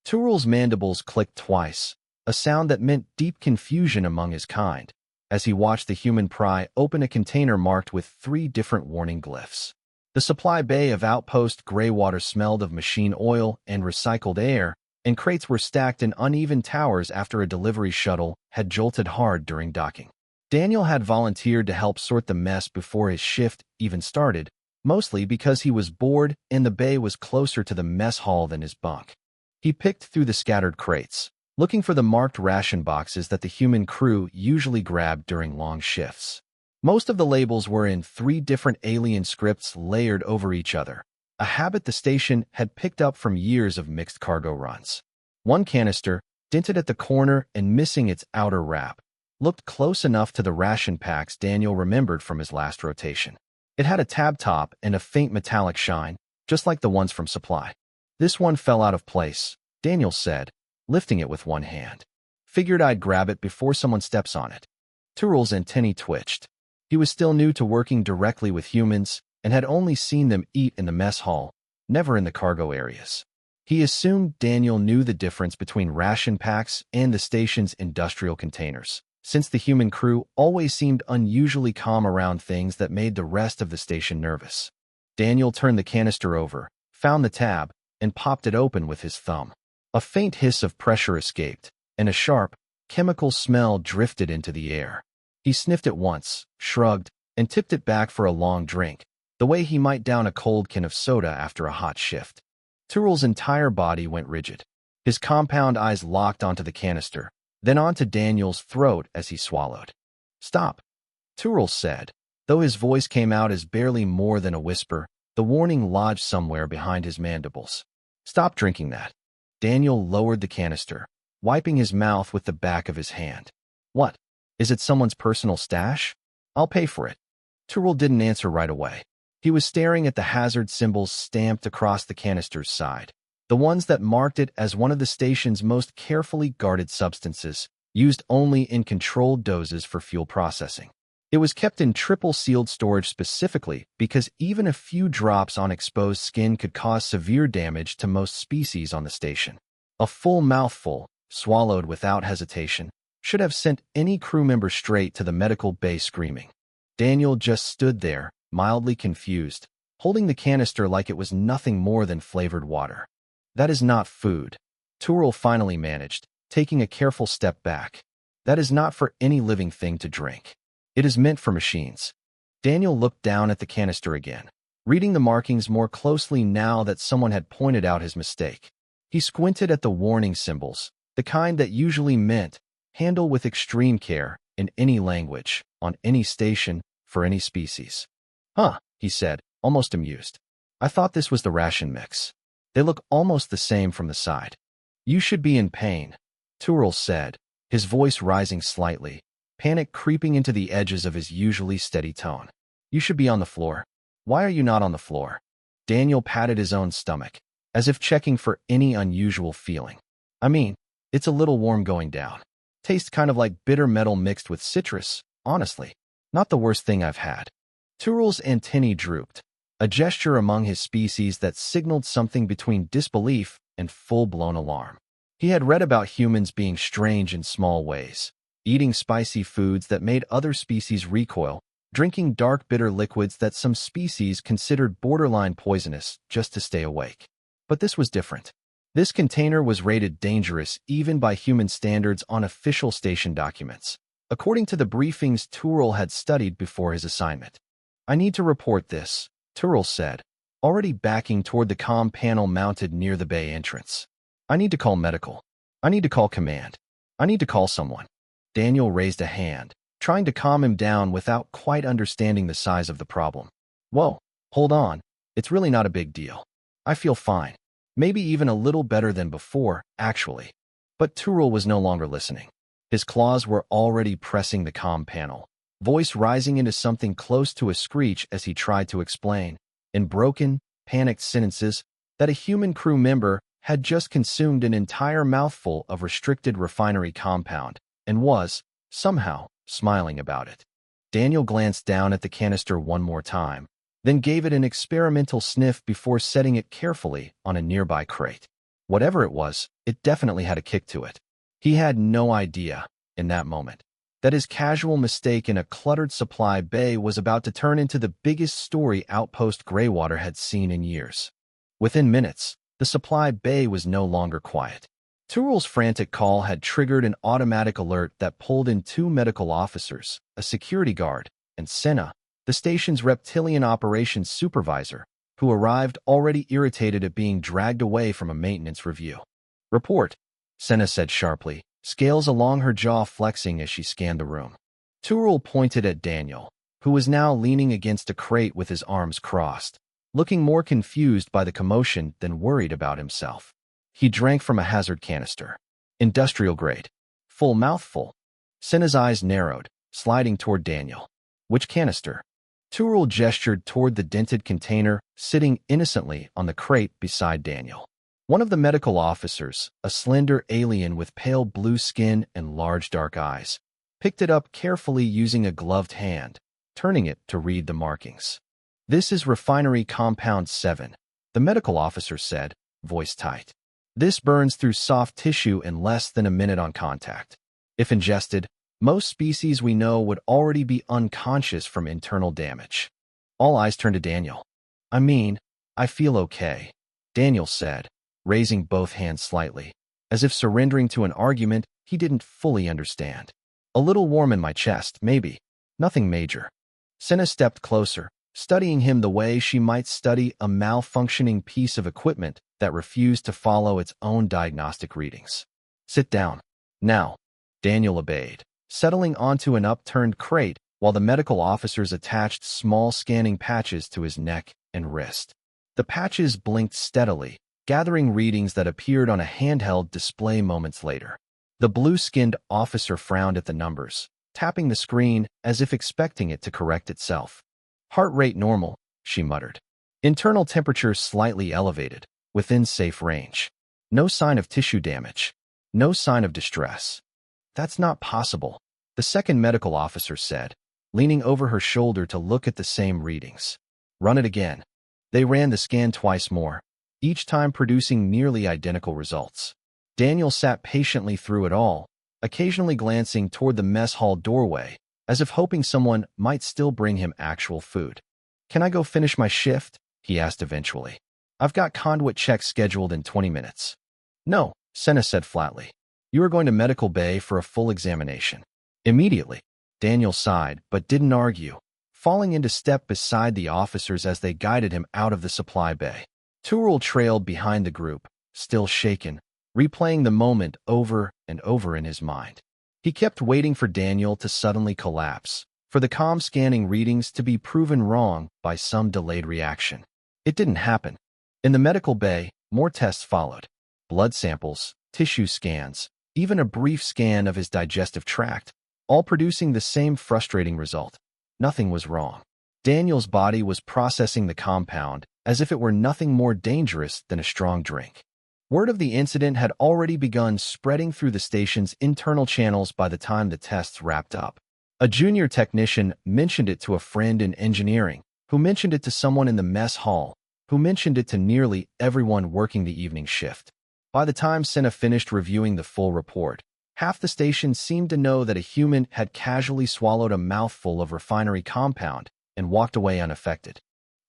Turul's mandibles clicked twice, a sound that meant deep confusion among his kind, as he watched the human pry open a container marked with 3 different warning glyphs. The supply bay of Outpost Greywater smelled of machine oil and recycled air, and crates were stacked in uneven towers after a delivery shuttle had jolted hard during docking. Daniel had volunteered to help sort the mess before his shift even started, mostly because he was bored and the bay was closer to the mess hall than his bunk. He picked through the scattered crates, looking for the marked ration boxes that the human crew usually grabbed during long shifts. Most of the labels were in 3 different alien scripts layered over each other, a habit the station had picked up from years of mixed cargo runs. One canister, dented at the corner and missing its outer wrap, looked close enough to the ration packs Daniel remembered from his last rotation. It had a tab top and a faint metallic shine, just like the ones from Supply. This one fell out of place, Daniel said, lifting it with one hand. Figured I'd grab it before someone steps on it. Turul's antennae twitched. He was still new to working directly with humans and had only seen them eat in the mess hall, never in the cargo areas. He assumed Daniel knew the difference between ration packs and the station's industrial containers, since the human crew always seemed unusually calm around things that made the rest of the station nervous. Daniel turned the canister over, found the tab, and popped it open with his thumb. A faint hiss of pressure escaped, and a sharp, chemical smell drifted into the air. He sniffed it once, shrugged, and tipped it back for a long drink, the way he might down a cold can of soda after a hot shift. Turul's entire body went rigid. His compound eyes locked onto the canister, then onto Daniel's throat as he swallowed. "Stop," Turul said. Though his voice came out as barely more than a whisper, the warning lodged somewhere behind his mandibles. "Stop drinking that." Daniel lowered the canister, wiping his mouth with the back of his hand. "What? Is it someone's personal stash? I'll pay for it." Turul didn't answer right away. He was staring at the hazard symbols stamped across the canister's side, the ones that marked it as one of the station's most carefully guarded substances, used only in controlled doses for fuel processing. It was kept in triple-sealed storage specifically because even a few drops on exposed skin could cause severe damage to most species on the station. A full mouthful, swallowed without hesitation, should have sent any crew member straight to the medical bay screaming. Daniel just stood there, mildly confused, holding the canister like it was nothing more than flavored water. "That is not food," Turul finally managed, taking a careful step back. "That is not for any living thing to drink. It is meant for machines." Daniel looked down at the canister again, reading the markings more closely now that someone had pointed out his mistake. He squinted at the warning symbols, the kind that usually meant handle with extreme care in any language, on any station, for any species. "Huh," he said, almost amused. "I thought this was the ration mix. They look almost the same from the side." "You should be in pain," Turul said, his voice rising slightly, panic creeping into the edges of his usually steady tone. "You should be on the floor. Why are you not on the floor?" Daniel patted his own stomach, as if checking for any unusual feeling. "I mean, it's a little warm going down. Tastes kind of like bitter metal mixed with citrus, honestly. Not the worst thing I've had." Turul's antennae drooped, a gesture among his species that signaled something between disbelief and full-blown alarm. He had read about humans being strange in small ways, eating spicy foods that made other species recoil, drinking dark bitter liquids that some species considered borderline poisonous just to stay awake. But this was different. This container was rated dangerous even by human standards on official station documents, according to the briefings Turul had studied before his assignment. "I need to report this," Turul said, already backing toward the comm panel mounted near the bay entrance. "I need to call medical. I need to call command. I need to call someone." Daniel raised a hand, trying to calm him down without quite understanding the size of the problem. "Whoa, hold on. It's really not a big deal. I feel fine. Maybe even a little better than before, actually." But Turul was no longer listening. His claws were already pressing the comm panel, voice rising into something close to a screech as he tried to explain, in broken, panicked sentences, that a human crew member had just consumed an entire mouthful of restricted refinery compound and was, somehow, smiling about it. Daniel glanced down at the canister one more time, then gave it an experimental sniff before setting it carefully on a nearby crate. Whatever it was, it definitely had a kick to it. He had no idea, in that moment, that his casual mistake in a cluttered supply bay was about to turn into the biggest story Outpost Greywater had seen in years. Within minutes, the supply bay was no longer quiet. Turul's frantic call had triggered an automatic alert that pulled in 2 medical officers, a security guard, and Senna, the station's reptilian operations supervisor, who arrived already irritated at being dragged away from a maintenance review. "Report," Senna said sharply, scales along her jaw flexing as she scanned the room. Turul pointed at Daniel, who was now leaning against a crate with his arms crossed, looking more confused by the commotion than worried about himself. He drank from a hazard canister. Industrial grade. Full mouthful. Senna's eyes narrowed, sliding toward Daniel. "Which canister?" Turul gestured toward the dented container sitting innocently on the crate beside Daniel. One of the medical officers, a slender alien with pale blue skin and large dark eyes, picked it up carefully using a gloved hand, turning it to read the markings. "This is Refinery Compound 7, the medical officer said, voice tight. "This burns through soft tissue in less than a minute on contact. If ingested, most species we know would already be unconscious from internal damage." All eyes turned to Daniel. I feel okay," Daniel said, raising both hands slightly, as if surrendering to an argument he didn't fully understand. "A little warm in my chest, maybe. Nothing major." Senna stepped closer, studying him the way she might study a malfunctioning piece of equipment that refused to follow its own diagnostic readings. "Sit down. Now." Daniel obeyed, settling onto an upturned crate while the medical officers attached small scanning patches to his neck and wrist. The patches blinked steadily, gathering readings that appeared on a handheld display moments later. The blue-skinned officer frowned at the numbers, tapping the screen as if expecting it to correct itself. "Heart rate normal," she muttered. "Internal temperature slightly elevated, within safe range. No sign of tissue damage. No sign of distress." "That's not possible," the second medical officer said, leaning over her shoulder to look at the same readings. "Run it again." They ran the scan twice more, each time producing nearly identical results. Daniel sat patiently through it all, occasionally glancing toward the mess hall doorway, as if hoping someone might still bring him actual food. "Can I go finish my shift?" he asked eventually. "I've got conduit checks scheduled in 20 minutes. "No," Senna said flatly. "You are going to medical bay for a full examination." Immediately, Daniel sighed but didn't argue, falling into step beside the officers as they guided him out of the supply bay. Turul trailed behind the group, still shaken, replaying the moment over and over in his mind. He kept waiting for Daniel to suddenly collapse, for the comm scanning readings to be proven wrong by some delayed reaction. It didn't happen. In the medical bay, more tests followed. Blood samples, tissue scans, even a brief scan of his digestive tract, all producing the same frustrating result. Nothing was wrong. Daniel's body was processing the compound as if it were nothing more dangerous than a strong drink. Word of the incident had already begun spreading through the station's internal channels by the time the tests wrapped up. A junior technician mentioned it to a friend in engineering, who mentioned it to someone in the mess hall, who mentioned it to nearly everyone working the evening shift. By the time Senna finished reviewing the full report, half the station seemed to know that a human had casually swallowed a mouthful of refinery compound and walked away unaffected.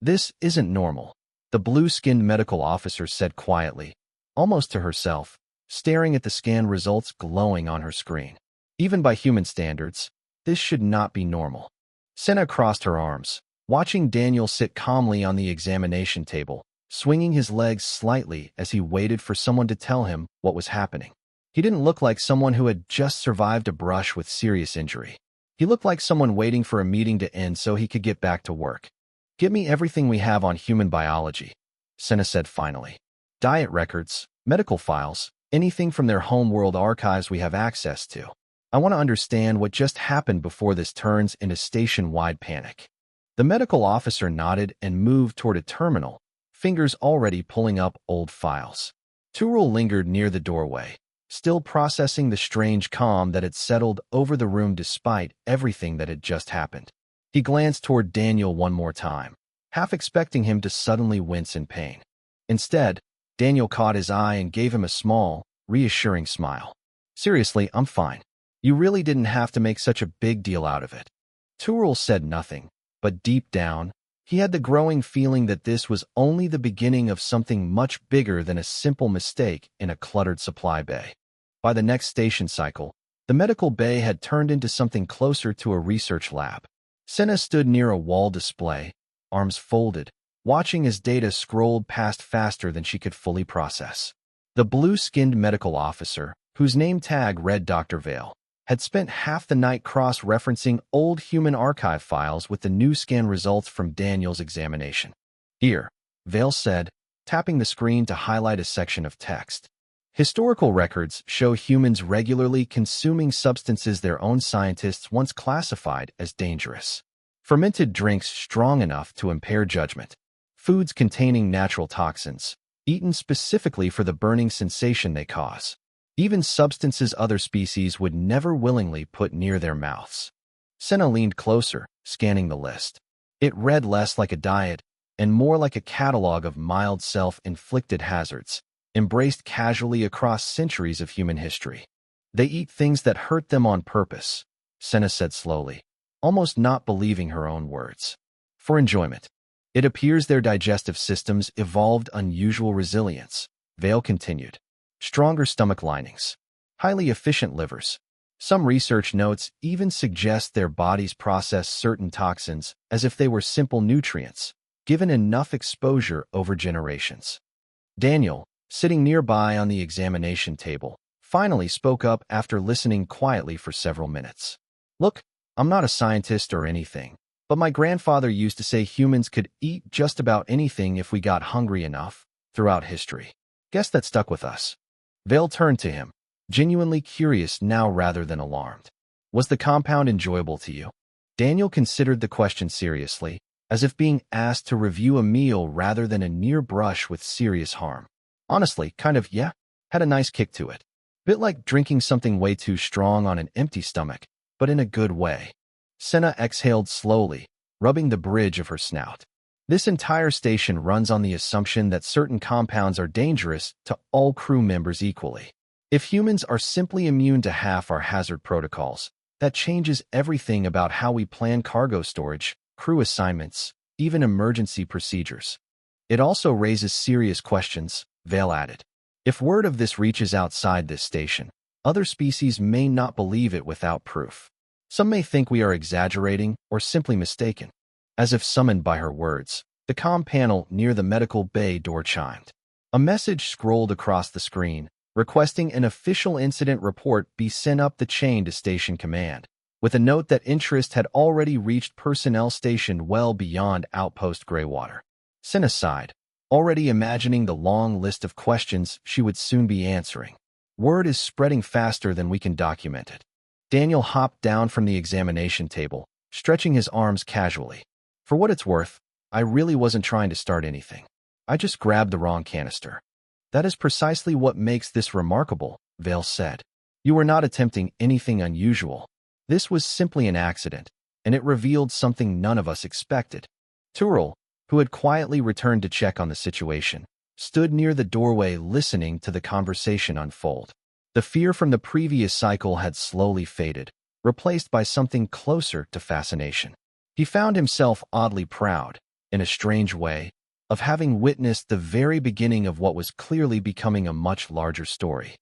"This isn't normal," the blue-skinned medical officer said quietly, almost to herself, staring at the scan results glowing on her screen. "Even by human standards, this should not be normal." Senna crossed her arms, watching Daniel sit calmly on the examination table, swinging his legs slightly as he waited for someone to tell him what was happening. He didn't look like someone who had just survived a brush with serious injury. He looked like someone waiting for a meeting to end so he could get back to work. "Give me everything we have on human biology," Senna said finally. "Diet records, medical files, anything from their homeworld archives we have access to. I want to understand what just happened before this turns into station-wide panic." The medical officer nodded and moved toward a terminal, fingers already pulling up old files. Turul lingered near the doorway, still processing the strange calm that had settled over the room despite everything that had just happened. He glanced toward Daniel one more time, half expecting him to suddenly wince in pain. Instead, Daniel caught his eye and gave him a small, reassuring smile. Seriously, I'm fine. You really didn't have to make such a big deal out of it. Tyrrell said nothing, but deep down, he had the growing feeling that this was only the beginning of something much bigger than a simple mistake in a cluttered supply bay. By the next station cycle, the medical bay had turned into something closer to a research lab. Senna stood near a wall display, arms folded, watching as data scrolled past faster than she could fully process. The blue-skinned medical officer, whose name tag read Dr. Vale, had spent half the night cross-referencing old human archive files with the new scan results from Daniel's examination. Here, Vale said, tapping the screen to highlight a section of text. Historical records show humans regularly consuming substances their own scientists once classified as dangerous. Fermented drinks strong enough to impair judgment. Foods containing natural toxins, eaten specifically for the burning sensation they cause. Even substances other species would never willingly put near their mouths. Senna leaned closer, scanning the list. It read less like a diet and more like a catalog of mild self-inflicted hazards, embraced casually across centuries of human history. They eat things that hurt them on purpose, Senna said slowly, almost not believing her own words. For enjoyment. It appears their digestive systems evolved unusual resilience, Vale continued. Stronger stomach linings. Highly efficient livers. Some research notes even suggest their bodies process certain toxins as if they were simple nutrients, given enough exposure over generations. Daniel, sitting nearby on the examination table, finally spoke up after listening quietly for several minutes. Look, I'm not a scientist or anything, but my grandfather used to say humans could eat just about anything if we got hungry enough, throughout history. Guess that stuck with us. Vale turned to him, genuinely curious now rather than alarmed. Was the compound enjoyable to you? Daniel considered the question seriously, as if being asked to review a meal rather than a near brush with serious harm. Honestly, kind of, yeah. Had a nice kick to it. Bit like drinking something way too strong on an empty stomach, but in a good way. Senna exhaled slowly, rubbing the bridge of her snout. This entire station runs on the assumption that certain compounds are dangerous to all crew members equally. If humans are simply immune to half our hazard protocols, that changes everything about how we plan cargo storage, crew assignments, even emergency procedures. It also raises serious questions, Vale added. If word of this reaches outside this station, other species may not believe it without proof. Some may think we are exaggerating or simply mistaken. As if summoned by her words, the comm panel near the medical bay door chimed. A message scrolled across the screen, requesting an official incident report be sent up the chain to Station Command, with a note that interest had already reached personnel stationed well beyond Outpost Greywater. Senna sighed, already imagining the long list of questions she would soon be answering. Word is spreading faster than we can document it. Daniel hopped down from the examination table, stretching his arms casually. For what it's worth, I really wasn't trying to start anything. I just grabbed the wrong canister. That is precisely what makes this remarkable, Vale said. You were not attempting anything unusual. This was simply an accident, and it revealed something none of us expected. Tyrrell, who had quietly returned to check on the situation, stood near the doorway listening to the conversation unfold. The fear from the previous cycle had slowly faded, replaced by something closer to fascination. He found himself oddly proud, in a strange way, of having witnessed the very beginning of what was clearly becoming a much larger story.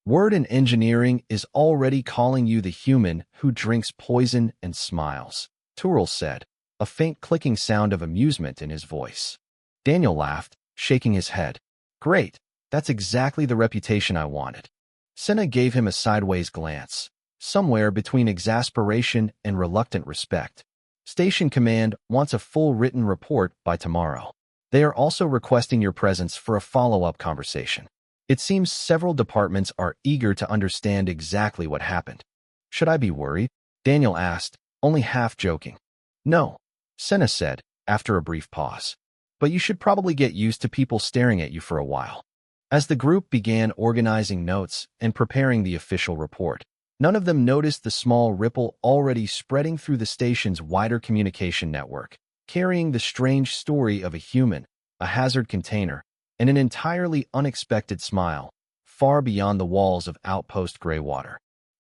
Word in engineering is already calling you the human who drinks poison and smiles, Tyrrell said, a faint clicking sound of amusement in his voice. Daniel laughed, shaking his head. Great, that's exactly the reputation I wanted. Senna gave him a sideways glance, somewhere between exasperation and reluctant respect. Station Command wants a full written report by tomorrow. They are also requesting your presence for a follow-up conversation. It seems several departments are eager to understand exactly what happened. Should I be worried? Daniel asked, only half joking. No, Senna said, after a brief pause. But you should probably get used to people staring at you for a while. As the group began organizing notes and preparing the official report, none of them noticed the small ripple already spreading through the station's wider communication network, carrying the strange story of a human, a hazard container, and an entirely unexpected smile, far beyond the walls of Outpost Greywater.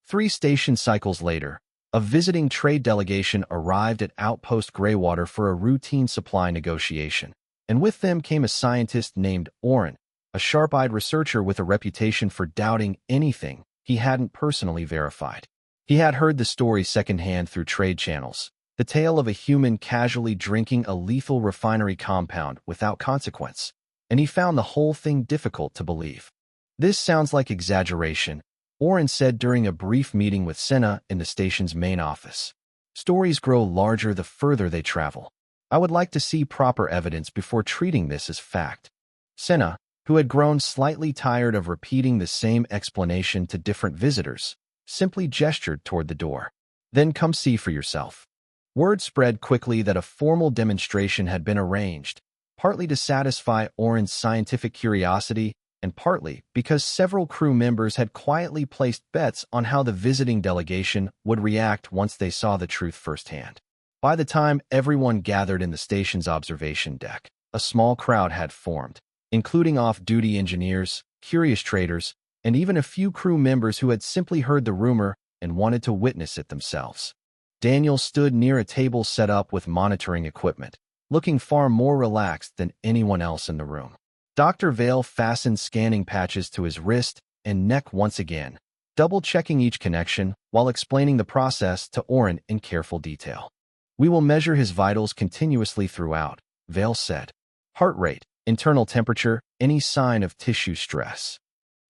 3 station cycles later, a visiting trade delegation arrived at Outpost Greywater for a routine supply negotiation, and with them came a scientist named Oren, a sharp-eyed researcher with a reputation for doubting anything he hadn't personally verified. He had heard the story secondhand through trade channels, the tale of a human casually drinking a lethal refinery compound without consequence, and he found the whole thing difficult to believe. "This sounds like exaggeration," Oren said during a brief meeting with Senna in the station's main office. "Stories grow larger the further they travel. I would like to see proper evidence before treating this as fact." Senna, who had grown slightly tired of repeating the same explanation to different visitors, simply gestured toward the door. "Then come see for yourself." Word spread quickly that a formal demonstration had been arranged, partly to satisfy Oren's scientific curiosity and partly because several crew members had quietly placed bets on how the visiting delegation would react once they saw the truth firsthand. By the time everyone gathered in the station's observation deck, a small crowd had formed, including off-duty engineers, curious traders, and even a few crew members who had simply heard the rumor and wanted to witness it themselves. Daniel stood near a table set up with monitoring equipment, looking far more relaxed than anyone else in the room. Dr. Vale fastened scanning patches to his wrist and neck once again, double-checking each connection while explaining the process to Oren in careful detail. "We will measure his vitals continuously throughout," Vale said. "Heart rate, internal temperature, any sign of tissue stress."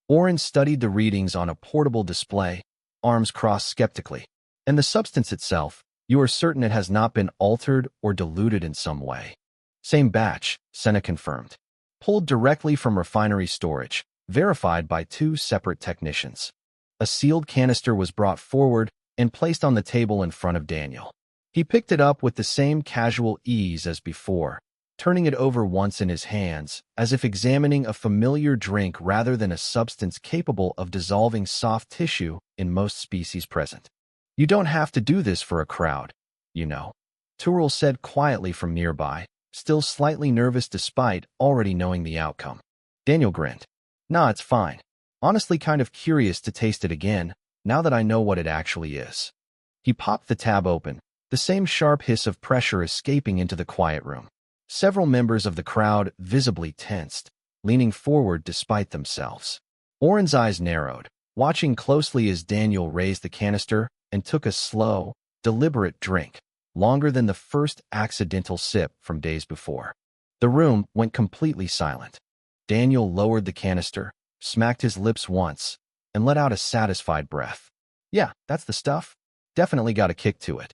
Oren studied the readings on a portable display, arms crossed skeptically. "And the substance itself, you are certain it has not been altered or diluted in some way?" "Same batch," Senna confirmed. "Pulled directly from refinery storage, verified by 2 separate technicians." A sealed canister was brought forward and placed on the table in front of Daniel. He picked it up with the same casual ease as before, turning it over once in his hands, as if examining a familiar drink rather than a substance capable of dissolving soft tissue in most species present. "You don't have to do this for a crowd, you know," Tyrrell said quietly from nearby, still slightly nervous despite already knowing the outcome. Daniel grinned. "Nah, it's fine. Honestly kind of curious to taste it again, now that I know what it actually is." He popped the tab open, the same sharp hiss of pressure escaping into the quiet room. Several members of the crowd visibly tensed, leaning forward despite themselves. Oren's eyes narrowed, watching closely as Daniel raised the canister and took a slow, deliberate drink, longer than the first accidental sip from days before. The room went completely silent. Daniel lowered the canister, smacked his lips once, and let out a satisfied breath. "Yeah, that's the stuff. Definitely got a kick to it."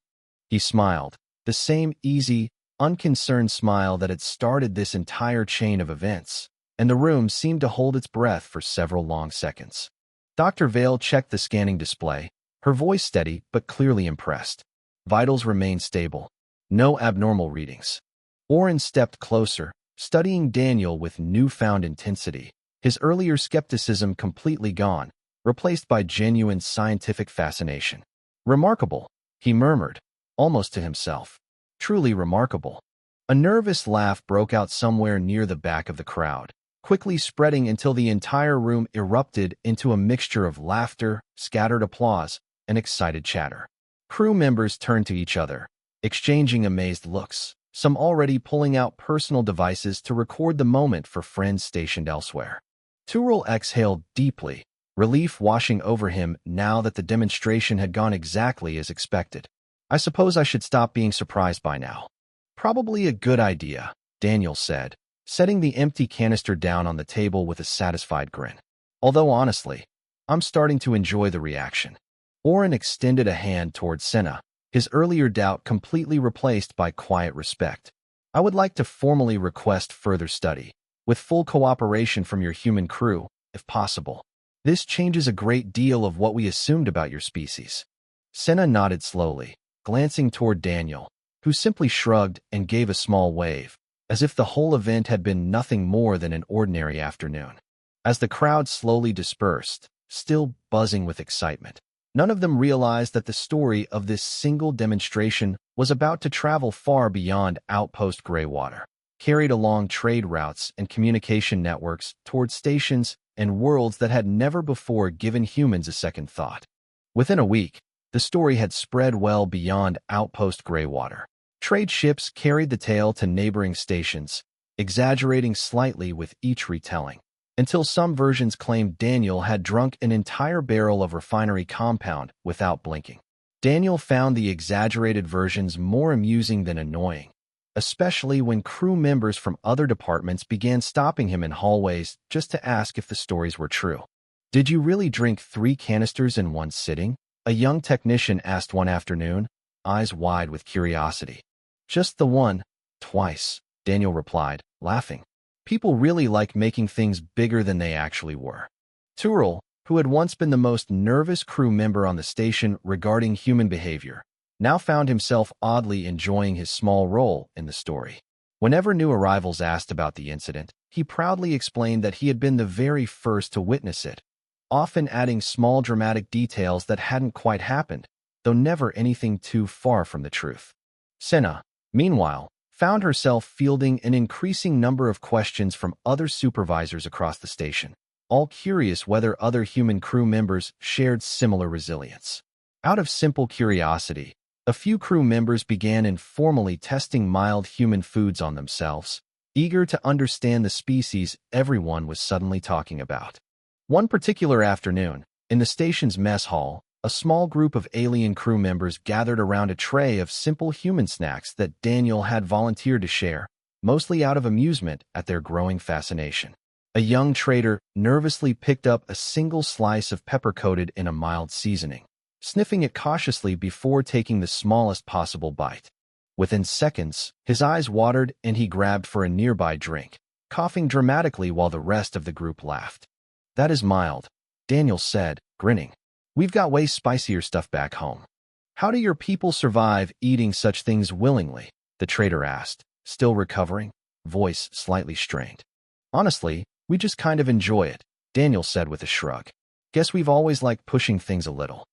He smiled, the same easy, unconcerned smile that had started this entire chain of events, and the room seemed to hold its breath for several long seconds. Dr. Vale checked the scanning display, her voice steady but clearly impressed. Vitals remained stable. No abnormal readings. Oren stepped closer, studying Daniel with newfound intensity, his earlier skepticism completely gone, replaced by genuine scientific fascination. "Remarkable," he murmured, almost to himself. "Truly remarkable." A nervous laugh broke out somewhere near the back of the crowd, quickly spreading until the entire room erupted into a mixture of laughter, scattered applause, and excited chatter. Crew members turned to each other, exchanging amazed looks, some already pulling out personal devices to record the moment for friends stationed elsewhere. Tyrrell exhaled deeply, relief washing over him now that the demonstration had gone exactly as expected. "I suppose I should stop being surprised by now." "Probably a good idea," Daniel said, setting the empty canister down on the table with a satisfied grin. "Although honestly, I'm starting to enjoy the reaction." Oren extended a hand toward Senna, his earlier doubt completely replaced by quiet respect. "I would like to formally request further study, with full cooperation from your human crew, if possible. This changes a great deal of what we assumed about your species." Senna nodded slowly, glancing toward Daniel, who simply shrugged and gave a small wave, as if the whole event had been nothing more than an ordinary afternoon. As the crowd slowly dispersed, still buzzing with excitement, none of them realized that the story of this single demonstration was about to travel far beyond Outpost Greywater. carried along trade routes and communication networks towards stations and worlds that had never before given humans a second thought. Within a week, the story had spread well beyond Outpost Greywater. Trade ships carried the tale to neighboring stations, exaggerating slightly with each retelling, until some versions claimed Daniel had drunk an entire barrel of refinery compound without blinking. Daniel found the exaggerated versions more amusing than annoying, especially when crew members from other departments began stopping him in hallways just to ask if the stories were true. "Did you really drink 3 canisters in one sitting?" a young technician asked one afternoon, eyes wide with curiosity. "Just the one, twice," Daniel replied, laughing. People really like making things bigger than they actually were. Tyrrell, who had once been the most nervous crew member on the station regarding human behavior, now found himself oddly enjoying his small role in the story. Whenever new arrivals asked about the incident, he proudly explained that he had been the very first to witness it, often adding small dramatic details that hadn't quite happened, though never anything too far from the truth. Senna, meanwhile, found herself fielding an increasing number of questions from other supervisors across the station, all curious whether other human crew members shared similar resilience. Out of simple curiosity, a few crew members began informally testing mild human foods on themselves, eager to understand the species everyone was suddenly talking about. One particular afternoon, in the station's mess hall, a small group of alien crew members gathered around a tray of simple human snacks that Daniel had volunteered to share, mostly out of amusement at their growing fascination. A young trader nervously picked up a single slice of pepper-coated in a mild seasoning, sniffing it cautiously before taking the smallest possible bite. Within seconds, his eyes watered and he grabbed for a nearby drink, coughing dramatically while the rest of the group laughed. "That is mild," Daniel said, grinning. "We've got way spicier stuff back home." "How do your people survive eating such things willingly?" the trader asked, still recovering, voice slightly strained. "Honestly, we just kind of enjoy it," Daniel said with a shrug. "Guess we've always liked pushing things a little."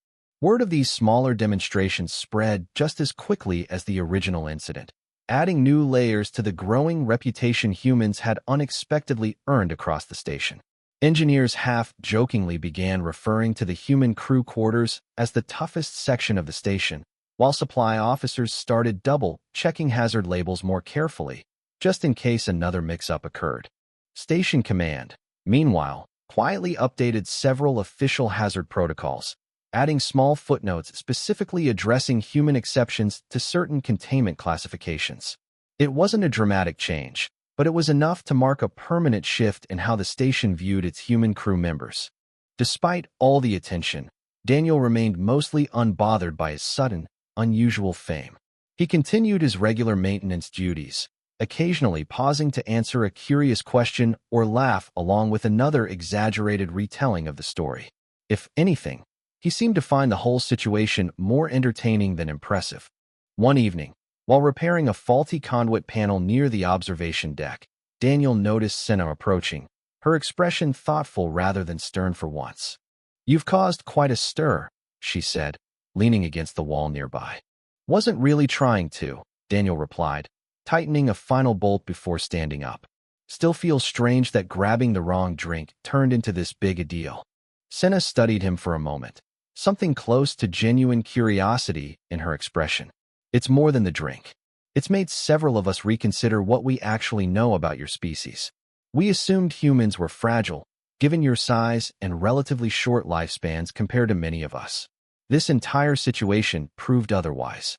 Word of these smaller demonstrations spread just as quickly as the original incident, adding new layers to the growing reputation humans had unexpectedly earned across the station. Engineers half-jokingly began referring to the human crew quarters as the toughest section of the station, while supply officers started double-checking hazard labels more carefully, just in case another mix-up occurred. Station Command, meanwhile, quietly updated several official hazard protocols, adding small footnotes specifically addressing human exceptions to certain containment classifications. It wasn't a dramatic change, but it was enough to mark a permanent shift in how the station viewed its human crew members. Despite all the attention, Daniel remained mostly unbothered by his sudden, unusual fame. He continued his regular maintenance duties, occasionally pausing to answer a curious question or laugh along with another exaggerated retelling of the story. If anything, he seemed to find the whole situation more entertaining than impressive. One evening, while repairing a faulty conduit panel near the observation deck, Daniel noticed Senna approaching, her expression thoughtful rather than stern for once. "You've caused quite a stir," she said, leaning against the wall nearby. "Wasn't really trying to," Daniel replied, tightening a final bolt before standing up. "Still feels strange that grabbing the wrong drink turned into this big a deal." Senna studied him for a moment, something close to genuine curiosity in her expression. "It's more than the drink. It's made several of us reconsider what we actually know about your species. We assumed humans were fragile, given your size and relatively short lifespans compared to many of us. This entire situation proved otherwise."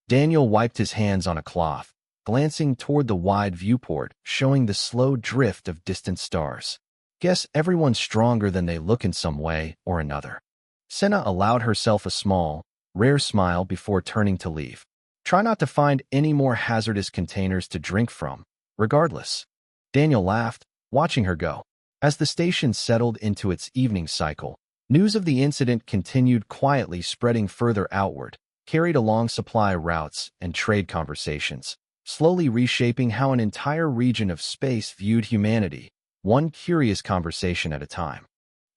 Daniel wiped his hands on a cloth, glancing toward the wide viewport, showing the slow drift of distant stars. "Guess everyone's stronger than they look in some way or another." Senna allowed herself a small, rare smile before turning to leave. "Try not to find any more hazardous containers to drink from, regardless." Daniel laughed, watching her go. As the station settled into its evening cycle, news of the incident continued quietly spreading further outward, carried along supply routes and trade conversations, slowly reshaping how an entire region of space viewed humanity, one curious conversation at a time.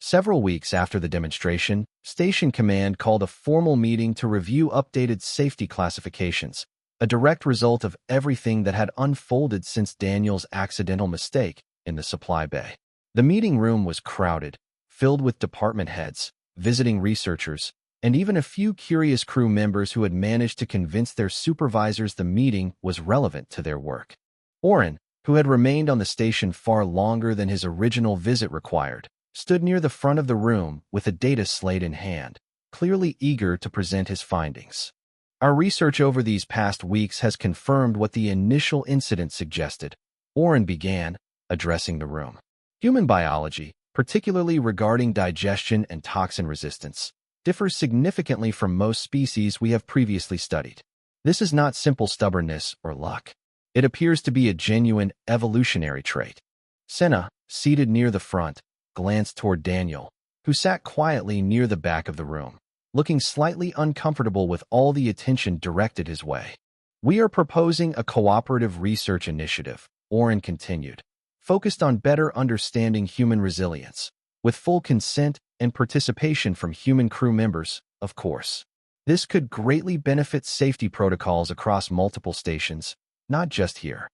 Several weeks after the demonstration, Station Command called a formal meeting to review updated safety classifications, a direct result of everything that had unfolded since Daniel's accidental mistake in the supply bay. The meeting room was crowded, filled with department heads, visiting researchers, and even a few curious crew members who had managed to convince their supervisors the meeting was relevant to their work. Oren, who had remained on the station far longer than his original visit required, stood near the front of the room with a data slate in hand, clearly eager to present his findings. Our research over these past weeks has confirmed what the initial incident suggested, Oren began, addressing the room. Human biology, particularly regarding digestion and toxin resistance, differs significantly from most species we have previously studied. This is not simple stubbornness or luck. It appears to be a genuine evolutionary trait. Senna, seated near the front, glanced toward Daniel, who sat quietly near the back of the room, looking slightly uncomfortable with all the attention directed his way. "We are proposing a cooperative research initiative," Oren continued, "focused on better understanding human resilience, with full consent and participation from human crew members, of course. This could greatly benefit safety protocols across multiple stations, not just here."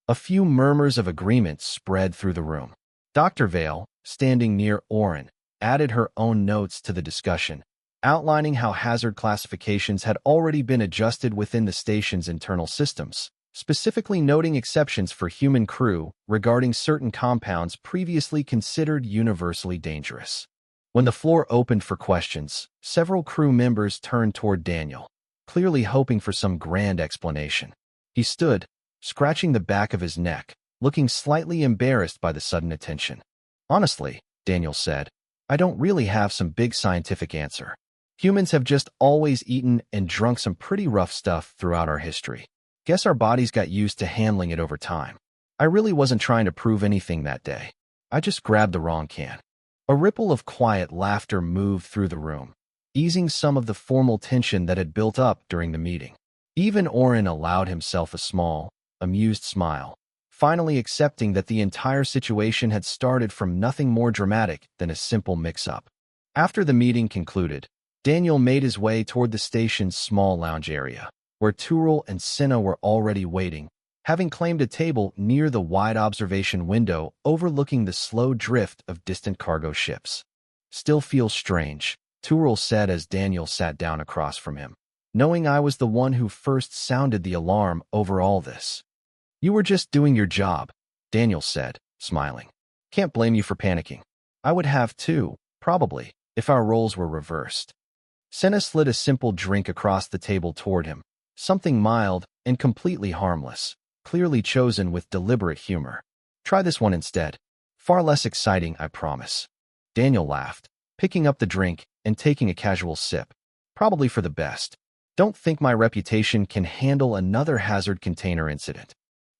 A few murmurs of agreement spread through the room. Dr. Vale, standing near Oren, added her own notes to the discussion, outlining how hazard classifications had already been adjusted within the station's internal systems, specifically noting exceptions for human crew regarding certain compounds previously considered universally dangerous. When the floor opened for questions, several crew members turned toward Daniel, clearly hoping for some grand explanation. He stood, scratching the back of his neck, looking slightly embarrassed by the sudden attention. "Honestly," Daniel said, "I don't really have some big scientific answer. Humans have just always eaten and drunk some pretty rough stuff throughout our history. Guess our bodies got used to handling it over time. I really wasn't trying to prove anything that day. I just grabbed the wrong can." A ripple of quiet laughter moved through the room, easing some of the formal tension that had built up during the meeting. Even Oren allowed himself a small, amused smile, finally accepting that the entire situation had started from nothing more dramatic than a simple mix-up. After the meeting concluded, Daniel made his way toward the station's small lounge area, where Turul and Senna were already waiting, having claimed a table near the wide observation window overlooking the slow drift of distant cargo ships. "Still feels strange," Turul said as Daniel sat down across from him, "knowing I was the one who first sounded the alarm over all this." "You were just doing your job," Daniel said, smiling. "Can't blame you for panicking. I would have too, probably, if our roles were reversed." Senna slid a simple drink across the table toward him, something mild and completely harmless, clearly chosen with deliberate humor. "Try this one instead. Far less exciting, I promise." Daniel laughed, picking up the drink and taking a casual sip. "Probably for the best. Don't think my reputation can handle another hazard container incident."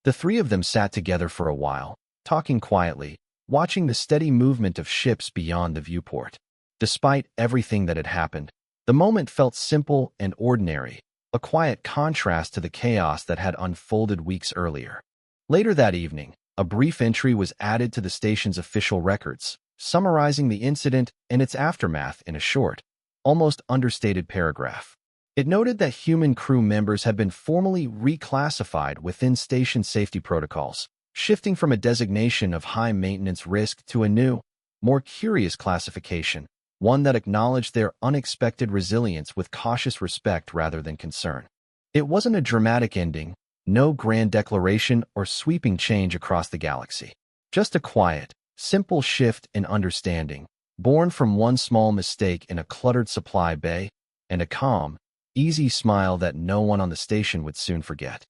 The three of them sat together for a while, talking quietly, watching the steady movement of ships beyond the viewport. Despite everything that had happened, the moment felt simple and ordinary, a quiet contrast to the chaos that had unfolded weeks earlier. Later that evening, a brief entry was added to the station's official records, summarizing the incident and its aftermath in a short, almost understated paragraph. It noted that human crew members had been formally reclassified within station safety protocols, shifting from a designation of high maintenance risk to a new, more curious classification, one that acknowledged their unexpected resilience with cautious respect rather than concern. It wasn't a dramatic ending, no grand declaration or sweeping change across the galaxy. Just a quiet, simple shift in understanding, born from one small mistake in a cluttered supply bay, and a calm, easy smile that no one on the station would soon forget.